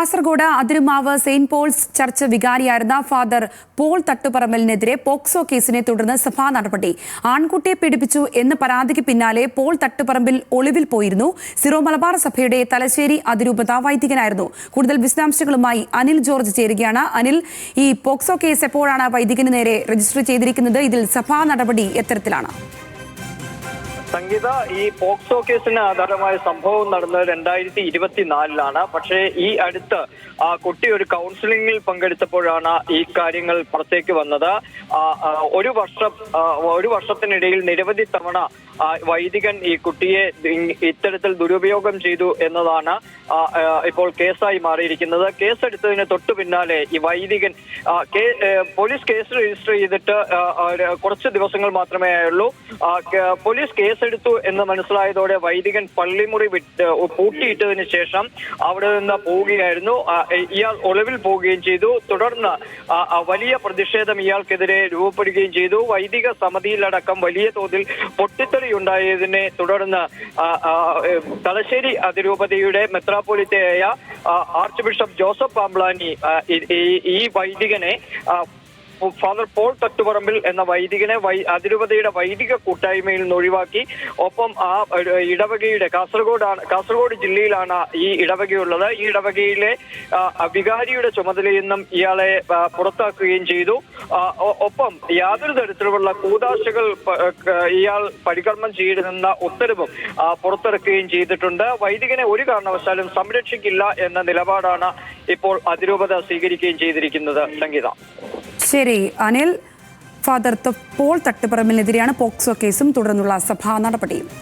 Kasaragod Athirumavu Saint Paul's church വികാരിയായിരുന്ന father Paul തട്ടുപറമ്പലിനെതിരെ POCSO കേസിനെ തുടർന്ന് സഭാ നടപടി. ആൺകുട്ടിയെ പീഡിപ്പിച്ചു എന്ന പരാതിക്ക് പിന്നാലെ പോൾ തട്ടുപറമ്പിൽ ഒളിവിൽ പോയിരുന്നു. സിറോ മലബാർ സഭയുടെ തലശ്ശേരി അതിരൂപത വൈദികനായിരുന്നു. കൂടുതൽ വിശദാംശങ്ങളുമായി അനിൽ ജോർജ് ചേരുകയാണ്. അനിൽ, ഈ പോക്സോ കേസ് എപ്പോഴാണ് വൈദികന് നേരെ രജിസ്റ്റർ ചെയ്തിരിക്കുന്നത്? ഇതിൽ സഭാ നടപടി എത്തരത്തിലാണ്? സംഗീത, ഈ പോക്സോ കേസിന് ആധാരമായ സംഭവം നടന്നത് 2024 പക്ഷേ ഈ അടുത്ത് കുട്ടി ഒരു കൗൺസിലിംഗിൽ പങ്കെടുത്തപ്പോഴാണ് ഈ കാര്യങ്ങൾ പുറത്തേക്ക് വന്നത്. ഒരു വർഷത്തിനിടയിൽ നിരവധി തവണ വൈദികൻ ഈ കുട്ടിയെ ഇത്തരത്തിൽ ദുരുപയോഗം ചെയ്തു എന്നതാണ് ഇപ്പോൾ കേസായി മാറിയിരിക്കുന്നത്. കേസെടുത്തതിന് തൊട്ടു പിന്നാലെ ഈ വൈദികൻ പോലീസ് കേസ് രജിസ്റ്റർ ചെയ്തിട്ട് കുറച്ച് ദിവസങ്ങൾ മാത്രമേ ആയുള്ളൂ. പോലീസ് കേസെടുത്തു എന്ന് മനസ്സിലായതോടെ വൈദികൻ പള്ളിമുറി പൂട്ടിയിട്ടതിന് ശേഷം അവിടെ നിന്ന് പോവുകയായിരുന്നു. ഇയാൾ ഒളിവിൽ പോവുകയും ചെയ്തു. തുടർന്ന് വലിയ പ്രതിഷേധം ഇയാൾക്കെതിരെ രൂപപ്പെടുകയും ചെയ്തു. വൈദിക സമിതിയിലടക്കം വലിയ തോതിൽ പൊട്ടിത്തെറിയുണ്ടായതിനെ തുടർന്ന് തലശ്ശേരി അതിരൂപതയുടെ മെത്രാപ്പൊലീത്തയായ ആർച്ച് ബിഷപ്പ് ജോസഫ് പാംബ്ലാനി ഈ വൈദികനെ, ഫാദർ പോൾ തട്ടുപറമ്പിൽ എന്ന വൈദികനെ അതിരൂപതയുടെ വൈദിക കൂട്ടായ്മയിൽ നിന്ന് ഒഴിവാക്കി. ഒപ്പം ആ ഇടവകയുടെ കാസർഗോഡ് ജില്ലയിലാണ് ഈ ഇടവകയുള്ളത്. ഈ ഇടവകയിലെ വികാരിയുടെ ചുമതലയിൽ നിന്നും ഇയാളെ പുറത്താക്കുകയും ചെയ്തു. ഒപ്പം യാതൊരു തരത്തിലുള്ള കൂതാശകൾ ഇയാൾ പരികർമ്മം ചെയ്തിരുന്ന ഉത്തരവും പുറത്തിറക്കുകയും ചെയ്തിട്ടുണ്ട്. വൈദികനെ ഒരു കാരണവശാലും സംരക്ഷിക്കില്ല എന്ന നിലപാടാണ് ഇപ്പോൾ അതിരൂപത സ്വീകരിക്കുകയും ചെയ്തിരിക്കുന്നത്. സംഗീത. ശരി അനിൽ, ഫാദർ പോൾ തട്ടുപറമ്പിനെതിരെയാണ് പോക്സോ കേസും തുടർന്നുള്ള സഭാ നടപടിയും.